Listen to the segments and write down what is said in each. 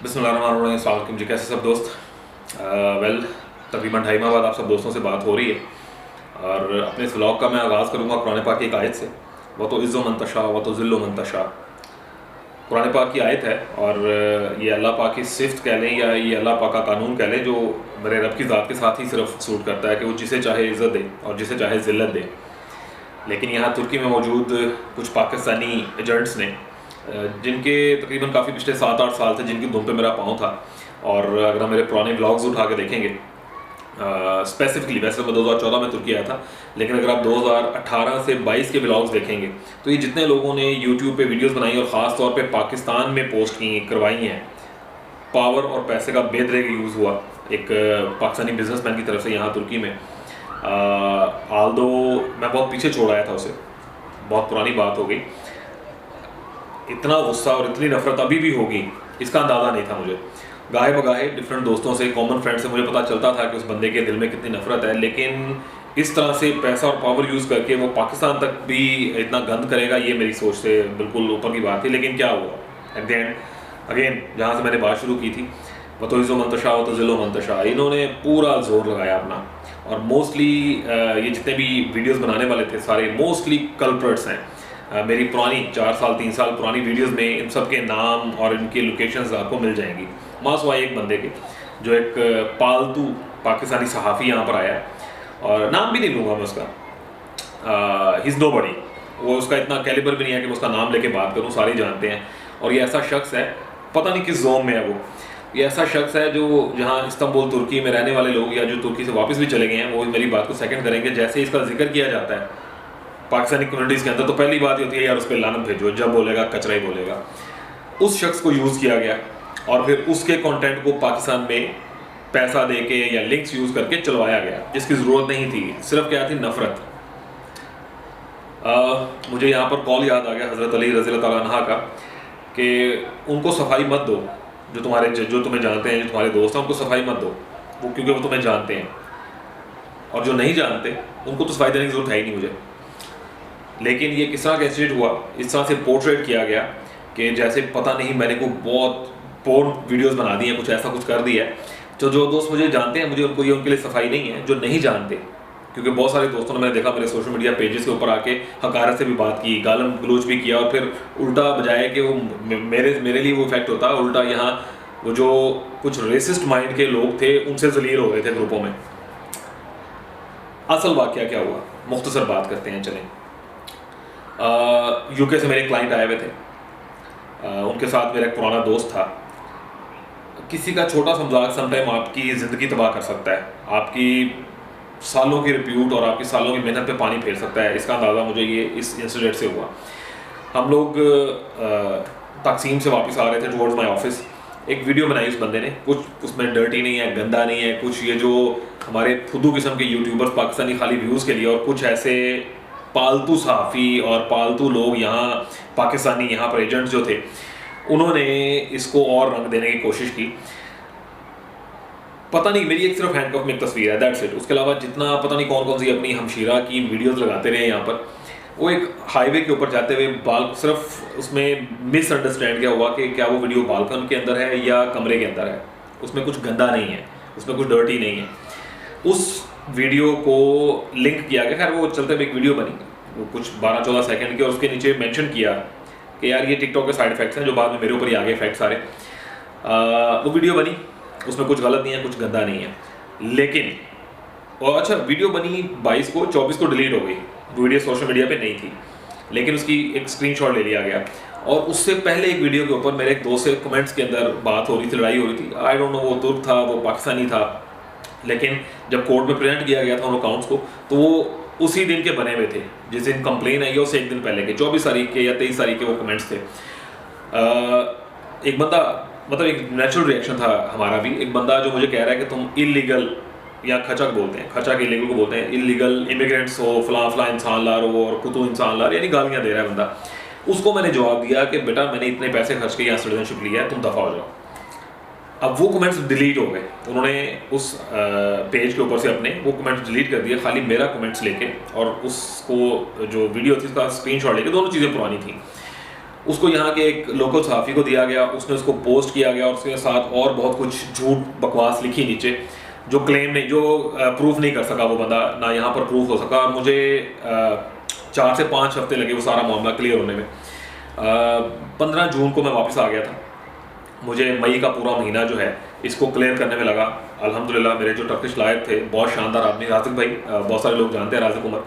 बिस्मिल्लाहिर्रहमानिर्रहीम जी, कैसे सब दोस्त। वेल तकरीबन 2.5 माह बाद आप सब दोस्तों से बात हो रही है और अपने इस व्लॉग का मैं आगाज़ करूँगा कुरान पाक की एक आयत से। वह तो इज़्ज़ो मंतशा व तो ज़िल्लो मंतशा, कुरान पाक की आयत है। और ये अल्लाह पाक की सिफ़त कह लें या ये अल्लाह पाक का कानून कह लें, जो मेरे रब की ज़ात के साथ ही सिर्फ सूट करता है कि वो जिसे चाहे इज़्ज़त दे और जिसे चाहे ज़िल्लत दे। लेकिन यहाँ तुर्की में मौजूद कुछ पाकिस्तानी एजेंट्स ने जिनके तकरीबन काफ़ी पिछले 7-8 साल से जिनकी धुन पे मेरा पाँव था, और अगर हम मेरे पुराने व्लॉग्स उठा के देखेंगे, स्पेसिफिकली वैसे मैं 2014 में तुर्की आया था, लेकिन अगर आप 2018 से 22 के व्लॉग्स देखेंगे तो ये जितने लोगों ने यूट्यूब पे वीडियोस बनाई और ख़ास तौर पे पाकिस्तान में पोस्ट की करवाई हैं, पावर और पैसे का बेदरे यूज़ हुआ एक पाकिस्तानी बिजनेसमैन की तरफ से यहाँ तुर्की में। आल्दो मैं बहुत पीछे छोड़ आया था उसे, बहुत पुरानी बात हो गई। इतना गुस्सा और इतनी नफरत अभी भी होगी इसका अंदाज़ा नहीं था मुझे। गाहे बगाहे डिफरेंट दोस्तों से, कॉमन फ्रेंड से मुझे पता चलता था कि उस बंदे के दिल में कितनी नफरत है, लेकिन इस तरह से पैसा और पावर यूज़ करके वो पाकिस्तान तक भी इतना गंद करेगा, ये मेरी सोच से बिल्कुल ऊपर की बात थी। लेकिन क्या हुआ एट द एंड, अगेन जहाँ से मैंने बात शुरू की थी, वह तो इज़्ज़ो मंतशा व तो ज़िल्लो मंतशा, इन्होंने पूरा जोर लगाया अपना। और मोस्टली ये जितने भी वीडियोस बनाने वाले थे सारे मोस्टली कल्प्रेट्स हैं। मेरी पुरानी 4 साल 3 साल पुरानी वीडियोस में इन सब के नाम और इनकी लोकेशंस आपको मिल जाएंगी। मासवा एक बंदे के, जो एक पालतू पाकिस्तानी सहाफ़ी यहाँ पर आया है, और नाम भी नहीं लूँगा मैं उसका, ही इज़ नोबडी, वो उसका इतना कैलिबर भी नहीं है कि मैं उसका नाम लेके बात करूँ, सारे जानते हैं। और ये ऐसा शख्स है, पता नहीं किस जोन में है वो, ये ऐसा शख्स है जो जहाँ इस्तांबुल तुर्की में रहने वाले लोग या जो तुर्की से वापस भी चले गए हैं वो मेरी बात को सेकंड करेंगे। जैसे ही इसका जिक्र किया जाता है पाकिस्तानी कम्युनिटीज़ के अंदर तो पहली बात ये होती है यार उस पर लानत भेजो, जब बोलेगा कचरा ही बोलेगा। उस शख्स को यूज़ किया गया और फिर उसके कंटेंट को पाकिस्तान में पैसा दे के या लिंक्स यूज़ करके चलवाया गया, जिसकी ज़रूरत नहीं थी। सिर्फ क्या थी, नफ़रत। मुझे यहाँ पर कॉल याद आ गया हज़रत अली रज़ी अल्लाह तआला अन्हा का, कि उनको सफाई मत दो, जो तुम्हें जानते हैं, जो तुम्हारे दोस्त हैं, उनको सफाई मत दो, वो क्योंकि वो तुम्हें जानते हैं, और जो नहीं जानते उनको तो सफाई देने की ज़रूरत है ही नहीं मुझे। लेकिन ये किस तरह का एस्टेट हुआ, इस तरह से पोर्ट्रेट किया गया कि जैसे पता नहीं मैंने को बहुत पोर्न वीडियोस बना दी हैं, कुछ ऐसा कुछ कर दिया है। तो जो दोस्त मुझे जानते हैं, मुझे उनको ये उनके लिए सफाई नहीं है। जो नहीं जानते, क्योंकि बहुत सारे दोस्तों ने मैंने देखा मेरे सोशल मीडिया पेजेस के ऊपर आके हकारत से भी बात की, गालम गलोच भी किया, और फिर उल्टा बजाय कि वो मेरे लिए वो इफेक्ट होता, उल्टा यहाँ वो जो कुछ रेसिस्ट माइंड के लोग थे उनसे जलील हो गए थे ग्रुपों में। असल वाकया क्या हुआ, मुख्तसर बात करते हैं चलें। यूके से मेरे क्लाइंट आए हुए थे, उनके साथ मेरा एक पुराना दोस्त था। किसी का छोटा सा मजाक समटाइम आपकी ज़िंदगी तबाह कर सकता है, आपकी सालों की रिप्यूट और आपकी सालों की मेहनत पे पानी फेर सकता है। इसका अंदाज़ा मुझे ये इस इंसिडेंट से हुआ। हम लोग तकसीम से वापस आ रहे थे टुवर्ड्स माय ऑफिस। एक वीडियो बनाई उस बंदे ने, कुछ उसमें डर्टी नहीं है, गंदा नहीं है, कुछ ये जो हमारे फुदू किस्म के यूट्यूबर्स पाकिस्तानी खाली व्यूज़ के लिए, और कुछ ऐसे पालतू सहाफ़ी और पालतू लोग यहाँ पाकिस्तानी यहाँ पर एजेंट्स जो थे, उन्होंने इसको और रंग देने की कोशिश की। पता नहीं, मेरी एक सिर्फ हैंडकफ में एक तस्वीर है, दैट्स इट। उसके अलावा जितना पता नहीं कौन कौन सी अपनी हमशीरा की वीडियोस लगाते रहे यहाँ पर। वो एक हाईवे के ऊपर जाते हुए सिर्फ उसमें मिसअंडरस्टैंड क्या हुआ कि क्या वो वीडियो बालकन के अंदर है या कमरे के अंदर है। उसमें कुछ गंदा नहीं है, उसमें कुछ डर्टी नहीं है। उस वीडियो को लिंक किया गया, खैर वो चलते हुए एक वीडियो बनी, वो कुछ 12-14 सेकंड की, और उसके नीचे मेंशन किया कि यार ये टिकटॉक के साइड इफेक्ट्स हैं, जो बाद में मेरे ऊपर ही आ गए इफेक्ट सारे। वो वीडियो बनी, उसमें कुछ गलत नहीं है, कुछ गंदा नहीं है, लेकिन और अच्छा वीडियो बनी 22 को, 24 को डिलीट हो गई। वीडियो सोशल मीडिया पे नहीं थी, लेकिन उसकी एक स्क्रीनशॉट ले लिया गया। और उससे पहले एक वीडियो के ऊपर मेरे एक दोस्त से कमेंट्स के अंदर बात हो रही थी, लड़ाई हो रही थी। आई डोंट नो वो तुर्क था, वो पाकिस्तानी था, लेकिन जब कोर्ट में प्रेजेंट किया गया था उन अकाउंट्स को, तो वो उसी दिन के बने हुए थे जिस दिन कंप्लेन आई है, उससे एक दिन पहले के 24 तारीख के या 23 तारीख के वो कमेंट्स थे। एक बंदा, मतलब एक नेचुरल रिएक्शन था हमारा भी, एक बंदा जो मुझे कह रहा है कि तुम इलीगल, या खचक बोलते हैं, खचक इलीगल को बोलते हैं, इलीगल इमिग्रेंट्स हो, फला इंसान ला रहे हो और कुतु इंसान ला रहे, यानी गालियाँ दे रहा है बंदा। उसको मैंने जवाब दिया कि बेटा मैंने इतने पैसे खर्च के यहाँ सिटीजनशिप लिया है, तुम दफ़ा हो जाओ। अब वो कमेंट्स डिलीट हो गए, उन्होंने उस पेज के ऊपर से अपने वो कमेंट्स डिलीट कर दिए, खाली मेरा कमेंट्स लेके और उसको जो वीडियो थी उसका स्क्रीनशॉट लेके, दोनों चीज़ें पुरानी थी। उसको यहाँ के एक लोकल सहाफ़ी को दिया गया, उसने उसको पोस्ट किया गया और उसके साथ और बहुत कुछ झूठ बकवास लिखी नीचे, जो क्लेम नहीं, जो प्रूफ नहीं कर सका वो बंदा, ना यहाँ पर प्रूफ हो सका। मुझे 4 से 5 हफ्ते लगे वो सारा मामला क्लियर होने में। 15 जून को मैं वापस आ गया था। मुझे मई का पूरा महीना जो है इसको क्लियर करने में लगा। अल्हम्दुलिल्लाह मेरे जो टर्किश लायक थे, बहुत शानदार आदमी, राज़िक भाई, बहुत सारे लोग जानते हैं राज़िक उमर,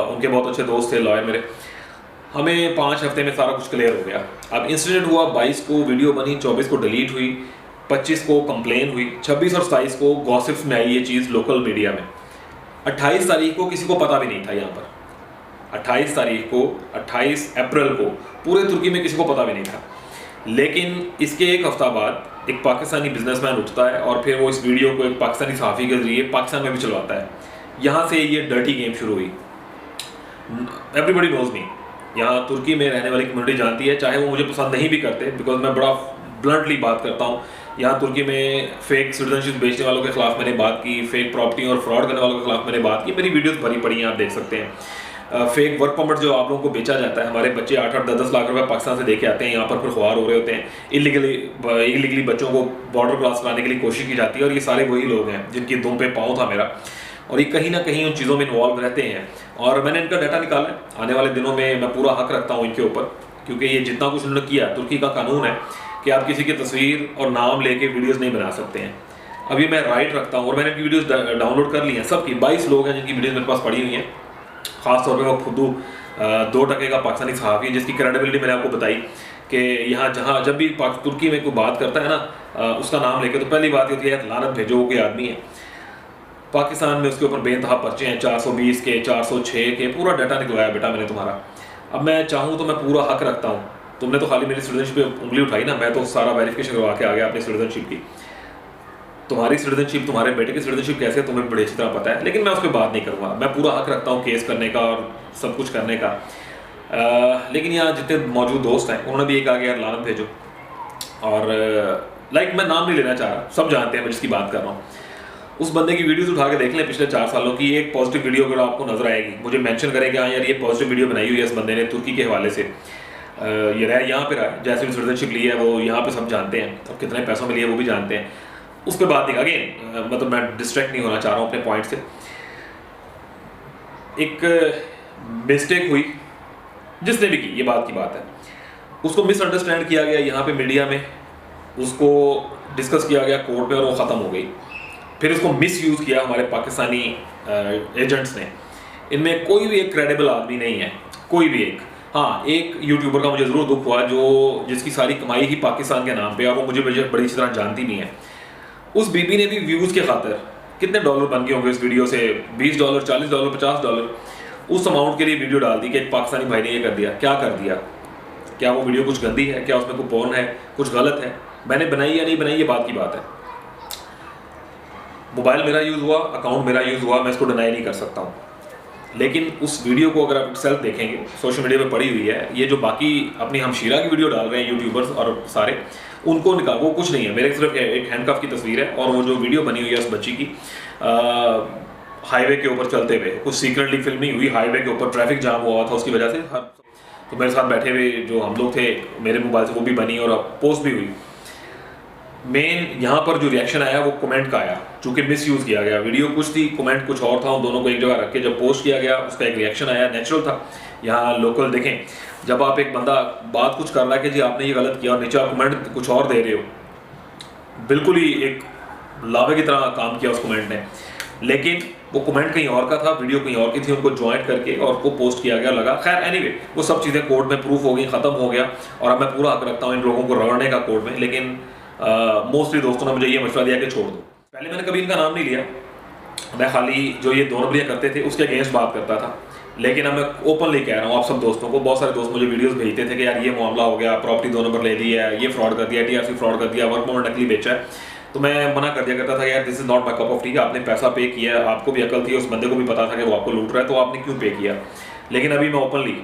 उनके बहुत अच्छे दोस्त थे, लॉयर मेरे। हमें 5 हफ्ते में सारा कुछ क्लियर हो गया। अब इंसिडेंट हुआ 22 को वीडियो बनी, 24 को डिलीट हुई, 25 को कंप्लेन हुई, 26 और 27 को गॉसिप्स में आई ये चीज़ लोकल मीडिया में। 28 तारीख को किसी को पता भी नहीं था यहाँ पर। 28 तारीख को, 28 अप्रैल को पूरे तुर्की में किसी को पता भी नहीं था। लेकिन इसके एक हफ्ता बाद एक पाकिस्तानी बिजनेसमैन उठता है और फिर वो इस वीडियो को एक पाकिस्तानी सहाफ़ी के जरिए पाकिस्तान में भी चलवाता है। यहाँ से ये डर्टी गेम शुरू हुई। एवरीबडी नोज मी, यहाँ तुर्की में रहने वाली कम्युनिटी जानती है, चाहे वो मुझे पसंद नहीं भी करते, बिकॉज मैं बड़ा ब्लंटली बात करता हूँ। यहाँ तुर्की में फेक सिटीजनशिप बेचने वालों के खिलाफ मैंने बात की, फेक प्रॉपर्टी और फ्रॉड करने वालों के खिलाफ मैंने बात की, मेरी वीडियोस भरी पड़ी हैं, आप देख सकते हैं। फेक वर्क परमिट जो आप लोगों को बेचा जाता है, हमारे बच्चे 8-8, 10-10 लाख रुपए पाकिस्तान से दे के आते हैं, यहाँ पर फिर ख्वार हो रहे होते हैं। इलीगली बच्चों को बॉर्डर क्रॉस कराने के लिए कोशिश की जाती है, और ये सारे वही लोग हैं जिनकी दुम पे पाँव था मेरा, और ये कहीं ना कहीं उन चीज़ों में इन्वॉल्व रहते हैं। और मैंने इनका डाटा निकाला है, आने वाले दिनों में मैं पूरा हक रखता हूँ इनके ऊपर, क्योंकि ये जितना कुछ उन्होंने किया, तुर्की का कानून है कि आप किसी की तस्वीर और नाम लेके वीडियोस नहीं बना सकते हैं। अभी मैं राइट रखता हूँ, और मैंने इनकी वीडियोस डाउनलोड कर ली हैं सबकी। 22 लोग हैं जिनकी वीडियोस मेरे पास पड़ी हुई हैं। ख़ासतौर पर वो खुदू 2% का पाकिस्तानी सहाफ़ी, जिसकी क्रेडिबिलिटी मैंने आपको बताई कि यहाँ जहाँ जब भी तुर्की में कोई बात करता है ना उसका नाम लेके, तो पहली बात होती है लानत भेजो, वो कोई आदमी है। पाकिस्तान में उसके ऊपर बेतहा पर्चे हैं, 420 के, 406 के, पूरा डाटा निकलवाया बेटा मैंने तुम्हारा। अब मैं चाहूँ तो मैं पूरा हक रखता हूँ। तुमने तो खाली मेरी सिटीजनशिप पे उंगली उठाई ना, मैं तो सारा वेरिफिकेशन करवा के आ गया अपनी सिटीजनशिप की। तुम्हारी सिटीजनशिप, तुम्हारे बेटे की सिटीजनशिप कैसे है तुम्हें बड़ी अच्छी तरह पता है, लेकिन मैं उस पर बात नहीं करूँगा। मैं पूरा हक रखता हूँ केस करने का और सब कुछ करने का। लेकिन यहाँ जितने मौजूद दोस्त हैं उन्होंने भी एक आ गया लानत भेजो, और मैं नाम नहीं लेना चाह रहा, सब जानते हैं मैं जिसकी बात कर रहा हूँ। उस बंदे की वीडियोस उठा के देख लें पिछले 4 सालों की, एक पॉजिटिव वीडियो अगर आपको नजर आएगी, मुझे मेंशन करेंगे हाँ यार ये पॉजिटिव वीडियो बनाई हुई है इस बंदे ने तुर्की के हवाले से, ये रहा यहाँ पे रहा, जैसे भी सिटीजनशिप ली है वो यहाँ पे सब जानते हैं, और कितने पैसों में लिया है वो भी जानते हैं। उस पर बात नहीं, अगेन मतलब मैं डिस्ट्रैक्ट नहीं होना चाह रहा हूँ अपने पॉइंट से। एक मिस्टेक हुई, जिसने भी की, ये बात की बात है, उसको मिसअंडरस्टैंड किया गया यहाँ पे मीडिया में, उसको डिस्कस किया गया कोर्ट में और वो ख़त्म हो गई। फिर इसको मिस यूज़ किया हमारे पाकिस्तानी एजेंट्स ने। इनमें कोई भी एक क्रेडिबल आदमी नहीं है, कोई भी एक। हाँ, एक यूट्यूबर का मुझे ज़रूर दुख हुआ जिसकी सारी कमाई ही पाकिस्तान के नाम पे, और वो मुझे बड़ी अच्छी तरह जानती नहीं है। उस बीबी ने भी व्यूज़ के खातिर कितने डॉलर बन गए होंगे इस वीडियो से, $20, $40, $50, उस अमाउंट के लिए वीडियो डाल दी कि एक पाकिस्तानी भाई ने ये कर दिया। क्या कर दिया? क्या वो वीडियो कुछ गंदी है? क्या उसमें कोई पोर्न है? कुछ गलत है? मैंने बनाई या नहीं बनाई ये बात की बात है। मोबाइल मेरा यूज़ हुआ, अकाउंट मेरा यूज़ हुआ, मैं इसको डिनाई नहीं कर सकता हूँ। लेकिन उस वीडियो को अगर आप सेल्फ देखेंगे, सोशल मीडिया पे पड़ी हुई है, ये जो बाकी अपनी हमशीरा की वीडियो डाल रहे हैं यूट्यूबर्स और सारे, उनको निकाल, वो कुछ नहीं है। मेरे सिर्फ एक हैंडकफ की तस्वीर है, और वो जो वीडियो बनी हुई है उस बच्ची की हाईवे के ऊपर चलते हुए, कुछ सीक्रेटली फिल्मिंग हुई हाईवे के ऊपर, ट्रैफिक जाम हुआ था उसकी वजह से। तो मेरे साथ बैठे हुए जो हम लोग थे मेरे मोबाइल से वो भी बनी और पोस्ट भी हुई। मेन यहाँ पर जो रिएक्शन आया वो कमेंट का आया, चूँकि मिस यूज़ किया गया। वीडियो कुछ थी, कमेंट कुछ और था, उन दोनों को एक जगह रख के जब पोस्ट किया गया उसका एक रिएक्शन आया, नेचुरल था। यहाँ लोकल देखें, जब आप एक बंदा बात कुछ कर रहा है कि जी आपने ये गलत किया और नीचे आप कमेंट कुछ और दे रहे हो, बिल्कुल ही एक लावे की तरह काम किया उस कमेंट ने। लेकिन वो कमेंट कहीं और का था, वीडियो कहीं और की थी, उनको ज्वाइंट करके और को पोस्ट किया गया, लगा। खैर एनीवे, वो सब चीज़ें कोर्ट में प्रूफ हो गई, ख़त्म हो गया, और अब मैं पूरा हक रखता हूँ इन लोगों को रगड़ने का कोर्ट में। लेकिन मोस्टली दोस्तों ने मुझे ये मशवरा दिया कि छोड़ दो। पहले मैंने कभी इनका नाम नहीं लिया, मैं खाली जो ये 2 नंबरियाँ करते थे उसके अगेंस्ट बात करता था। लेकिन अब मैं ओपनली कह रहा हूँ आप सब दोस्तों को, बहुत सारे दोस्त मुझे वीडियोस भेजते थे कि यार ये मामला हो गया, प्रॉपर्टी 2 नंबर ले ली है, ये फ्रॉड कर दिया, टीआरसी फ्रॉड कर दिया, वर्क परमिट नकली बेचा है। तो मैं मना कर दिया करता था यार this is not my cup of T. आपने पैसा पे किया, आपको भी अकल थी, उस बंदे को भी पता था कि वो आपको लूट रहा है, तो आपने क्यों पे किया। लेकिन अभी मैं ओपनली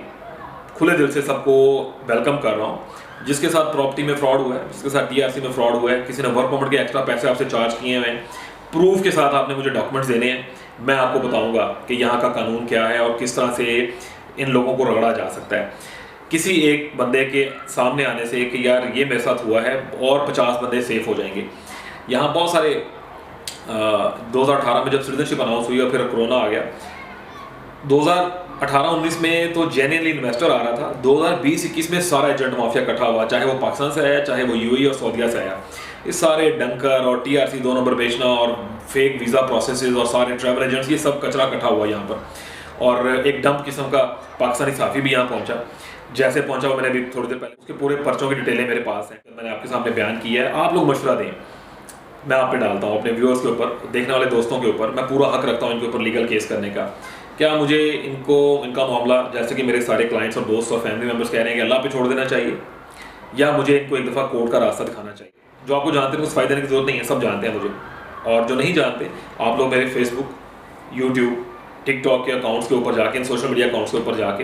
खुले दिल से सबको वेलकम कर रहा हूँ। जिसके साथ प्रॉपर्टी में फ्रॉड हुआ है, जिसके साथ टीआरसी में फ्रॉड हुआ है, किसी ने वर्क परमिट के एक्स्ट्रा पैसे आपसे चार्ज किए हैं, प्रूफ के साथ आपने मुझे डॉक्यूमेंट्स देने हैं, मैं आपको बताऊंगा कि यहाँ का कानून क्या है और किस तरह से इन लोगों को रगड़ा जा सकता है। किसी एक बंदे के सामने आने से कि यार ये मेरे साथ हुआ है और 50 बंदे सेफ हो जाएंगे। यहाँ बहुत सारे 2018 में जब सिटीजनशिप अनाउंस हुई और फिर कोरोना आ गया, 2018-19 में तो जेन्युइनली इन्वेस्टर आ रहा था, 2020-21 में सारा एजेंट माफिया इकट्ठा हुआ, चाहे वो पाकिस्तान से आया, चाहे वो यूएई और सऊदीया से आया। इस सारे डंकर और टीआरसी 2 नंबर बेचना और फेक वीज़ा प्रोसेसेस और सारे ट्रैवल एजेंट्स, ये सब कचरा इकट्ठा हुआ यहाँ पर। और एक डंप किस्म का पाकिस्तानी साफ़ी भी यहाँ पहुँचा, जैसे पहुँचा वो मैंने अभी थोड़ी देर पहले, उसके पूरे पर्चों की डिटेलें मेरे पास हैं, मैंने आपके सामने बयान किया है। आप लोग मशवरा दें, मैं आप पे डालता हूँ, अपने व्यूअर्स के ऊपर, देखने वाले दोस्तों के ऊपर, मैं पूरा हक रखता हूँ इनके ऊपर लीगल केस करने का। क्या मुझे इनका मामला, जैसे कि मेरे सारे क्लाइंट्स और दोस्त और फैमिली मेम्बर्स कह रहे हैं कि अल्लाह पे छोड़ देना चाहिए, या मुझे इनको एक दफ़ा कोर्ट का रास्ता दिखाना चाहिए? जो आपको जानते हैं कुछ फ़ायदा देने की जरूरत नहीं है, सब जानते हैं मुझे। और जो नहीं जानते, आप लोग मेरे फेसबुक, यूट्यूब, टिकटॉक के अकाउंट्स के ऊपर जाके, इन सोशल मीडिया अकाउंट्स के ऊपर जाके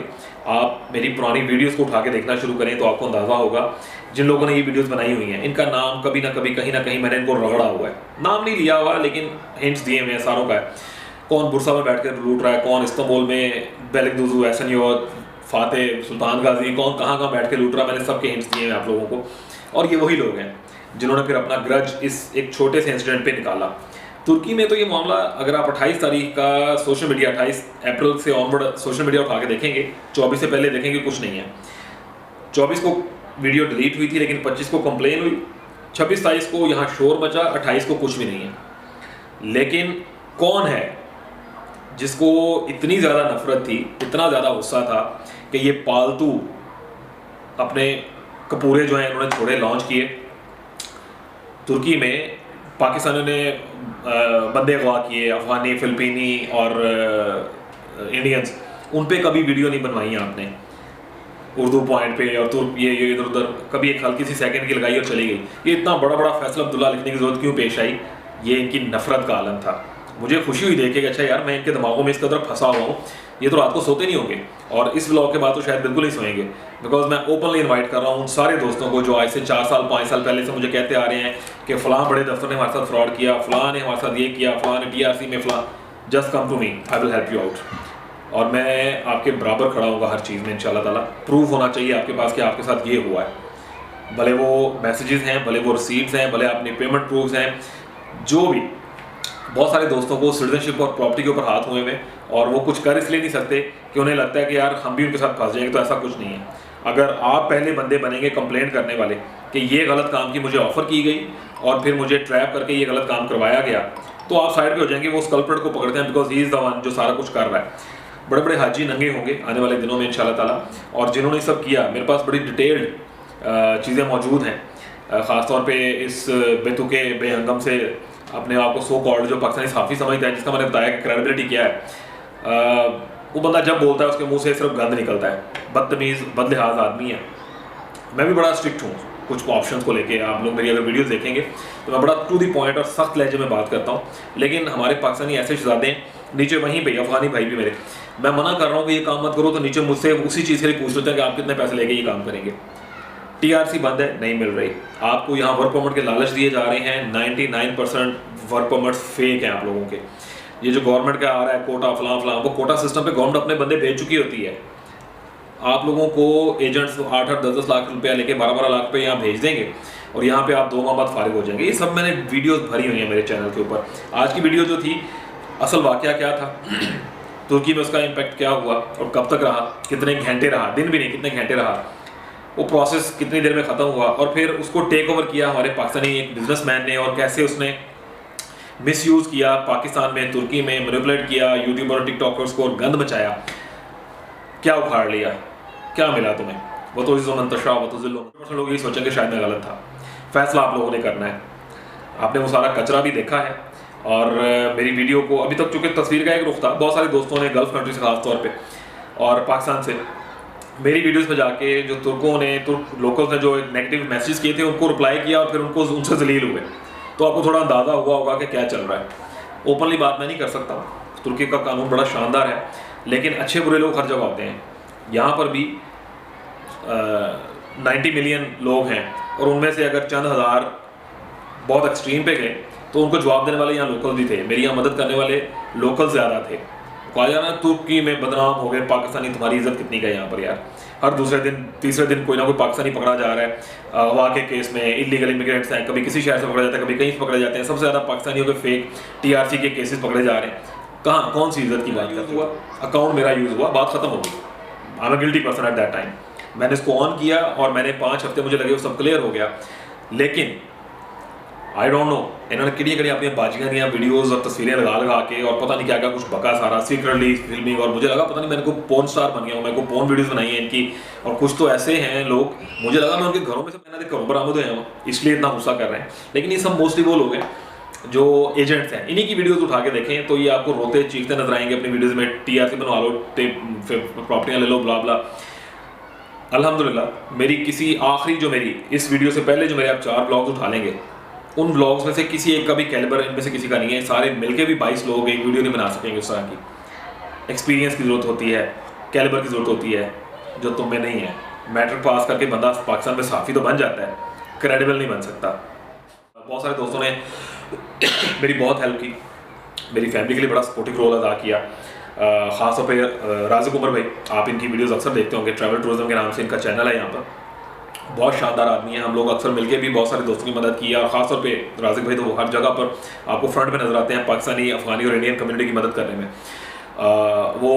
आप मेरी पुरानी वीडियोस को उठा के देखना शुरू करें, तो आपको अंदाज़ा होगा जिन लोगों ने ये वीडियोस बनाई हुई हैं, इनका नाम कभी ना कभी, कहीं ना कहीं मैंने इनको रगड़ा हुआ है। नाम नहीं लिया हुआ, लेकिन हिंट्स दिए हुए हैं सारों का है। कौन बुरसा में बैठ कर लूट रहा है, कौन इस्तांबुल में बेलिकदुजू एहसन फातेह सुल्तान गाजी, कौन कहाँ बैठ के लूट रहा है, मैंने सबके हिंट्स दिए हैं आप लोगों को। और ये वही लोग हैं जिन्होंने फिर अपना ग्रज इस एक छोटे से इंसिडेंट पे निकाला। तुर्की में तो ये मामला, अगर आप 28 तारीख का सोशल मीडिया, 28 अप्रैल से ऑनवर्ड सोशल मीडिया उठा के देखेंगे, 24 से पहले देखेंगे, कुछ नहीं है। 24 को वीडियो डिलीट हुई थी, लेकिन 25 को कंप्लेन हुई, 26-27 को यहाँ शोर मचा, 28 को कुछ भी नहीं है। लेकिन कौन है जिसको इतनी ज़्यादा नफरत थी, इतना ज़्यादा गुस्सा था कि ये पालतू अपने कपूरे जो हैं इन्होंने छोड़े, लॉन्च किए। तुर्की में पाकिस्तानियों ने बंदे अगवा किए, अफगानी, फिलिपीनी और इंडियंस, उन पे कभी वीडियो नहीं बनवाई आपने उर्दू पॉइंट पे, और ये इधर उधर कभी एक हल्की सी सेकंड की लगाई और चली गई। ये इतना बड़ा बड़ा फैसला अब्दुल्ला लिखने की जरूरत क्यों पेश आई? ये इनकी नफरत का आलम था। मुझे खुशी हुई देखे कि अच्छा यार, मैं इनके दिमागों में इस कदर फंसा हुआ हूँ, ये तो रात को सोते नहीं होंगे, और इस व्लॉग के बाद तो शायद बिल्कुल नहीं सोएंगे। बिकॉज मैं ओपनली इन्वाइट कर रहा हूँ उन सारे दोस्तों को जो आज से 4 साल 5 साल पहले से मुझे कहते आ रहे हैं कि फ़लाँ बड़े दफ्तर ने हमारे साथ फ्रॉड किया, फ़लाँ ने हमारे साथ ये किया, फ़लाँ ने TRC में फ़लाँ। Just come to me, I will help you out. और मैं आपके बराबर खड़ा होगा हर चीज़ में इंशाल्लाह ताला। प्रूफ होना चाहिए आपके पास कि आपके साथ ये हुआ है, भले वो मैसेजेस हैं, भले वो रिसीट्स हैं, भले अपनी पेमेंट प्रूफ्स हैं, जो भी। बहुत सारे दोस्तों को सिटीजनशिप और प्रॉपर्टी के ऊपर हाथ हुए में, और वो कुछ कर इसलिए नहीं सकते कि उन्हें लगता है कि यार हम भी उनके साथ फंस जाएंगे, तो ऐसा कुछ नहीं है। अगर आप पहले बंदे बनेंगे कंप्लेंट करने वाले कि ये गलत काम की मुझे ऑफ़र की गई और फिर मुझे ट्रैप करके ये गलत काम करवाया गया, तो आप साइड पे हो जाएंगे, वो उस कल्प्रिट को पकड़ते हैं, because he is the one जो सारा कुछ कर रहा है। बड़े बड़े हाजी नंगे होंगे आने वाले दिनों में इंशाल्लाह ताला, और जिन्होंने सब किया, मेरे पास बड़ी डिटेल्ड चीज़ें मौजूद हैं, ख़ासतौर पे इस बेतुके बेहंगम से अपने आप को सो कॉल्ड जो पाकिस्तानी साफ़ी समझता है, जिसका मैंने बताया कि क्रेडिबिलिटी क्या है, वो बंदा जब बोलता है उसके मुंह से सिर्फ गंद निकलता है। बदतमीज़ बदलिहाज आदमी है। मैं भी बड़ा स्ट्रिक्ट हूँ कुछ ऑप्शंस को लेके। आप लोग मेरी अगर वीडियोस देखेंगे तो मैं बड़ा टू दी पॉइंट और सख्त लहजे में बात करता हूँ, लेकिन हमारे पाकिस्तानी ऐसे शहजादे हैं नीचे, वहीं पे अफगानी भाई भी मेरे, मैं मना कर रहा हूँ कि ये काम मत करो, तो नीचे मुझसे उसी चीज़ के लिए पूछ लेते हैं कि आप कितने पैसे लेके ये काम करेंगे। TRC बंद है, नहीं मिल रही आपको, यहाँ वर्क परमिट के लालच दिए जा रहे हैं। 99% वर्क परमिट्स फेक हैं आप लोगों के। ये जो गवर्नमेंट का आ रहा है कोटा फलां फलां, वो कोटा सिस्टम पे गवर्नमेंट अपने बंदे भेज चुकी होती है। आप लोगों को एजेंट्स 8-8, 10-10 लाख रुपया लेके 12-12 लाख रुपये यहाँ भेज देंगे, और यहाँ पे आप 2 माह बाद फारिग हो जाएंगे। ये सब मैंने वीडियोस भरी हुई हैं मेरे चैनल के ऊपर। आज की वीडियो जो थी, असल वाकया क्या था, तुर्की में उसका इम्पैक्ट क्या हुआ और कब तक रहा, कितने घंटे रहा, दिन भी नहीं कितने घंटे रहा, वो प्रोसेस कितनी देर में ख़त्म हुआ, और फिर उसको टेक ओवर किया हमारे पाकिस्तानी एक बिजनेसमैन ने, और कैसे उसने मिसयूज़ किया पाकिस्तान में, तुर्की में मैनिपुलेट किया यूट्यूबर और टिकटॉकर्स को, और गंद मचाया। क्या उखाड़ लिया, क्या मिला तुम्हें? वो तो इज़्ज़ो मंतशा, वो तो ज़िल्लो। लोग ये सोचेंगे शायद मैं गलत था। फैसला आप लोगों ने करना है। आपने वो सारा कचरा भी देखा है, और मेरी वीडियो को अभी तक, चूँकि तस्वीर का एक रुख था, बहुत सारे दोस्तों ने गल्फ़ कंट्री से खास तौर पे और पाकिस्तान से मेरी वीडियोस पे जाके जो तुर्कों ने, तुर्क लोकल्स ने जो नेगेटिव मैसेज किए थे, उनको रिप्लाई किया और फिर उनको उनसे जलील हुए। तो आपको थोड़ा अंदाज़ा हुआ होगा कि क्या चल रहा है। ओपनली बात मैं नहीं कर सकता, तुर्की का कानून बड़ा शानदार है, लेकिन अच्छे बुरे लोग हर जगह होते हैं। यहाँ पर भी 90 मिलियन लोग हैं, और उनमें से अगर चंद हज़ार बहुत एक्सट्रीम पे गए तो उनको जवाब देने वाले यहाँ लोकल भी थे। मेरी यहाँ मदद करने वाले लोकल ज़्यादा थे, कहा जा रहा है तुर्की में बदनाम हो गए पाकिस्तानी, तुम्हारी इज्जत कितनी का है यहाँ पर यार। हर दूसरे दिन तीसरे दिन कोई ना कोई पाकिस्तानी पकड़ा जा रहा है वहाँ के केस में। इलीगल इमिग्रेंट्स हैं, कभी किसी शहर से पकड़े जाते हैं, कभी कहीं से पकड़े जाते हैं। सबसे ज़्यादा पाकिस्तानियों के फेक TRC के केसेस पकड़े जा रहे हैं। कहाँ कौन सी इज्जत की बात करते हुआ, अकाउंट मेरा यूज़ हुआ, बात खत्म हो गई। I am a guilty person at that time. मैंने इसको ऑन किया और मैंने 5 हफ्ते मुझे लगे वो सब क्लियर हो गया। लेकिन आई डोंट नो इन्होंने किड़ी कड़ी अपनी बाजियाँ दिया, वीडियोस और तस्वीरें लगा के और पता नहीं क्या क्या कुछ बका सारा सीक्रेटली फिल्मिंग। और मुझे लगा पता नहीं, मैंने को पोर्न स्टार बन गया हूँ, मेरे को पोर्न वीडियोस बनाई हैं इनकी। और कुछ तो ऐसे हैं लोग, मुझे लगा मैं उनके घरों में से मैंने घरों बरामद हुए हैं इसलिए इतना गुस्सा कर रहे हैं। लेकिन ये सब मोस्टली वो लोग हैं जो एजेंट्स हैं, इन्हीं की वीडियोस उठा के देखें तो ये आपको रोते चीखते नजर आएंगे अपनी वीडियोस में। TRC बनवा लो, प्रॉपर्टियाँ ले लो, ब्ला ब्ला। अल्हम्दुलिल्लाह मेरी किसी आखिरी जो मेरी इस वीडियो से पहले जो मेरे आप 4 ब्लॉग्स उठा लेंगे, उन ब्लॉग्स में से किसी एक का भी कैलिबर इनमें से किसी का नहीं है। सारे मिलके भी 22 लोग एक वीडियो नहीं बना सकेंगे उस तरह की। एक्सपीरियंस की ज़रूरत होती है, कैलिबर की ज़रूरत होती है, जो तुम में नहीं है। मैट्रिक पास करके बंदा पाकिस्तान में साफ़ी तो बन जाता है, क्रेडिबल नहीं बन सकता। बहुत सारे दोस्तों ने मेरी बहुत हेल्प की, मेरी फैमिली के लिए बड़ा सपोर्टिव रोल अदा किया। ख़ास तौर पे राज़िक उमर भाई, आप इनकी वीडियोस अक्सर देखते होंगे, ट्रैवल टूरिज्म के नाम से इनका चैनल है यहाँ पर। बहुत शानदार आदमी है, हम लोग अक्सर मिलके भी बहुत सारे दोस्तों की मदद की है। और ख़ास तौर पे राज़िक भाई तो हर जगह पर आपको फ्रंट में नज़र आते हैं पाकिस्तानी, अफ़गानी और इंडियन कम्युनिटी की मदद करने में। वो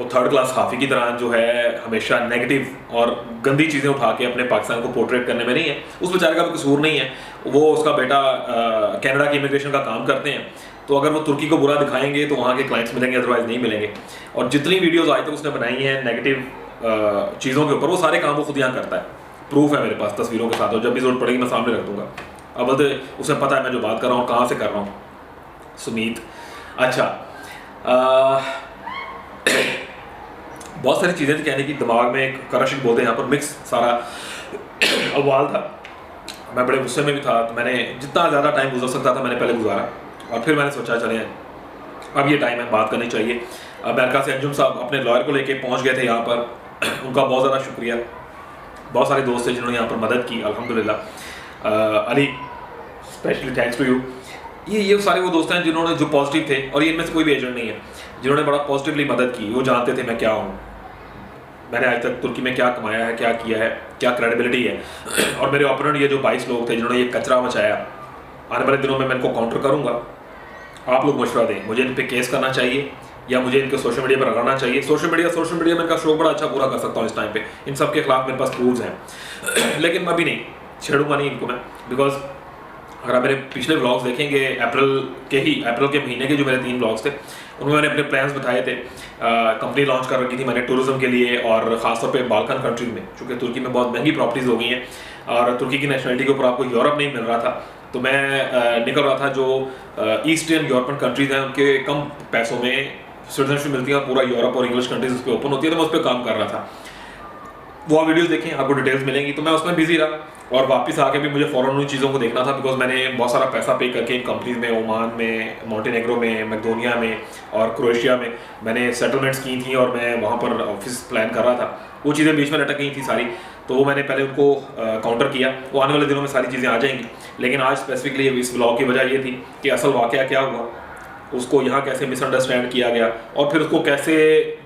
थर्ड क्लास हाफ़ी की तरह जो है हमेशा नेगेटिव और गंदी चीज़ें उठा के अपने पाकिस्तान को पोर्ट्रेट करने में नहीं है। उस बेचारे का भी कसूर नहीं है, वो उसका बेटा कनाडा की इमिग्रेशन का काम करते हैं, तो अगर वो तुर्की को बुरा दिखाएंगे तो वहाँ के क्लाइंट्स मिलेंगे, अदरवाइज नहीं मिलेंगे। और जितनी वीडियोस आज तक उसने बनाई हैं नेगेटिव चीज़ों के ऊपर, वो सारे काम वो खुद यहाँ करता है। प्रूफ है मेरे पास तस्वीरों के साथ, और जब भी जरूरत पड़ेगी मैं सामने रख दूंगा। अब तो उसे पता है मैं जो बात कर रहा हूँ कहाँ से कर रहा हूँ। सुमीत, अच्छा बहुत सारी चीज़ें थी कहने की, दिमाग में एक करशिक बोलते हैं यहाँ पर मिक्स सारा अवाल था। मैं बड़े गुस्से में भी था, तो मैंने जितना ज़्यादा टाइम गुजर सकता था मैंने पहले गुजारा। और फिर मैंने सोचा चले अब ये टाइम है, बात करनी चाहिए। अमेरिका से अंजुम साहब अपने लॉयर को लेके पहुँच गए थे यहाँ पर, उनका बहुत ज़्यादा शुक्रिया। बहुत सारे दोस्त थे जिन्होंने यहाँ पर मदद की, अल्हम्दुलिल्लाह। Ali specially thanks to you. ये सारे वो दोस्त हैं जिन्होंने जो पॉजिटिव थे, और ये इनमें से कोई भी एजेंट नहीं है, जिन्होंने बड़ा पॉजिटिवली मदद की। वो जानते थे मैं क्या हूँ, मैंने आज तक तुर्की में क्या कमाया है, क्या किया है, क्या क्रेडिबिलिटी है। और मेरे ओपोनेंट ये जो 22 लोग थे जिन्होंने ये कचरा मचाया, आने वाले दिनों में मैं इनको काउंटर करूँगा। आप लोग मशवरा दें, मुझे इन पर केस करना चाहिए या मुझे इनके सोशल मीडिया पर रगड़ना चाहिए। सोशल मीडिया में इनका शौक बड़ा अच्छा पूरा कर सकता हूँ इस टाइम पे। इन सब के खिलाफ मेरे पास प्रूव्स हैं। लेकिन मैं अभी नहीं छेड़ूंगा नहीं इनको मैं, बिकॉज अगर आप मेरे पिछले व्लॉग्स देखेंगे अप्रैल के महीने के जो मेरे 3 व्लॉग्स थे, उनमें मैंने अपने प्लान्स बताए थे। कंपनी लॉन्च कर रखी थी मैंने टूरिज्म के लिए, और ख़ासतौर पे बाल्कन कंट्रीज में, चूँकि तुर्की में बहुत महंगी प्रॉपर्टीज़ हो गई हैं और तुर्की की नेशनलिटी के ऊपर आपको यूरोप नहीं मिल रहा था, तो मैं निकल रहा था जो ईस्टर्न यूरोपियन कंट्रीज़ हैं उनके कम पैसों में सिटीजनशिप मिलती है, पूरा यूरोप और इंग्लिश कंट्रीज उस पर ओपन होती है, तो मैं उस पर काम कर रहा था। वो वीडियोस देखें, आपको डिटेल्स मिलेंगी। तो मैं उसमें बिजी रहा, और वापस आके भी मुझे फ़ौरन उन चीज़ों को देखना था, बिकॉज मैंने बहुत सारा पैसा पे करके इन कंपनीज में, ओमान में, मोंटेनेग्रो में, मैकेडोनिया में और क्रोएशिया में मैंने सेटलमेंट्स की थी, और मैं वहाँ पर ऑफिस प्लान कर रहा था। वो चीज़ें बीच में लटक गई थी सारी, तो वो मैंने पहले उनको काउंटर किया। वो आने वाले दिनों में सारी चीज़ें आ जाएंगी। लेकिन आज स्पेसिफिकली इस व्लॉग की वजह ये थी कि असल वाक़या क्या हुआ, उसको यहाँ कैसे मिसअंडरस्टैंड किया गया, और फिर उसको कैसे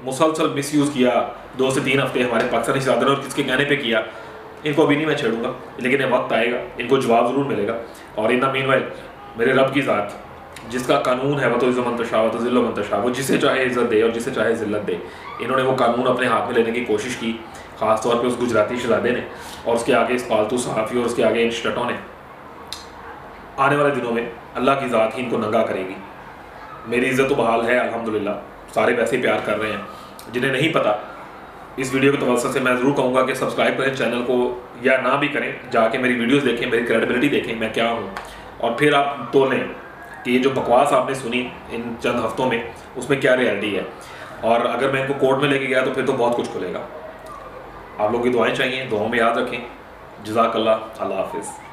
मुसलसल मिसयूज़ किया 2 से 3 हफ्ते हमारे पाकिस्तानी शहजादों ने, और किसके कहने पे किया। इनको अभी नहीं मैं छेड़ूंगा, लेकिन ये वक्त आएगा, इनको जवाब ज़रूर मिलेगा। और इन मीनवाइल मेरे रब की ज़ात, जिसका कानून है वो तो इज़्ज़ो मंतशा व तो ज़िल्लो मंतशा, वो जिसे चाहे इज़्ज़त दे और जिसे चाहे ज़िल्लत दे। इन्होंने वो कानून अपने हाथ में लेने की कोशिश की, ख़ास तौर पे उस गुजराती शहजादे ने, और उसके आगे इस पालतू सहाफ़ी और उसके आगे इन स्टटों ने। आने वाले दिनों में अल्लाह की ज़ात ही इनको नंगा करेगी। मेरी इज़्ज़त तो बहाल है अल्हम्दुलिल्लाह, सारे वैसे ही प्यार कर रहे हैं। जिन्हें नहीं पता, इस वीडियो के तवज्जो से मैं ज़रूर कहूँगा कि सब्सक्राइब करें चैनल को, या ना भी करें, जाके मेरी वीडियोस देखें, मेरी क्रेडिबिलिटी देखें, मैं क्या हूँ, और फिर आप तोलें कि ये जो बकवास आपने सुनी इन चंद हफ्तों में, उसमें क्या रियलिटी है। और अगर मैं इनको कोर्ट में लेके गया तो फिर तो बहुत कुछ खुलेगा। आप लोगों की दुआएं चाहिए, दुआओं में याद रखें। जज़ाकल्लाह, अल्लाह हाफ़िज़।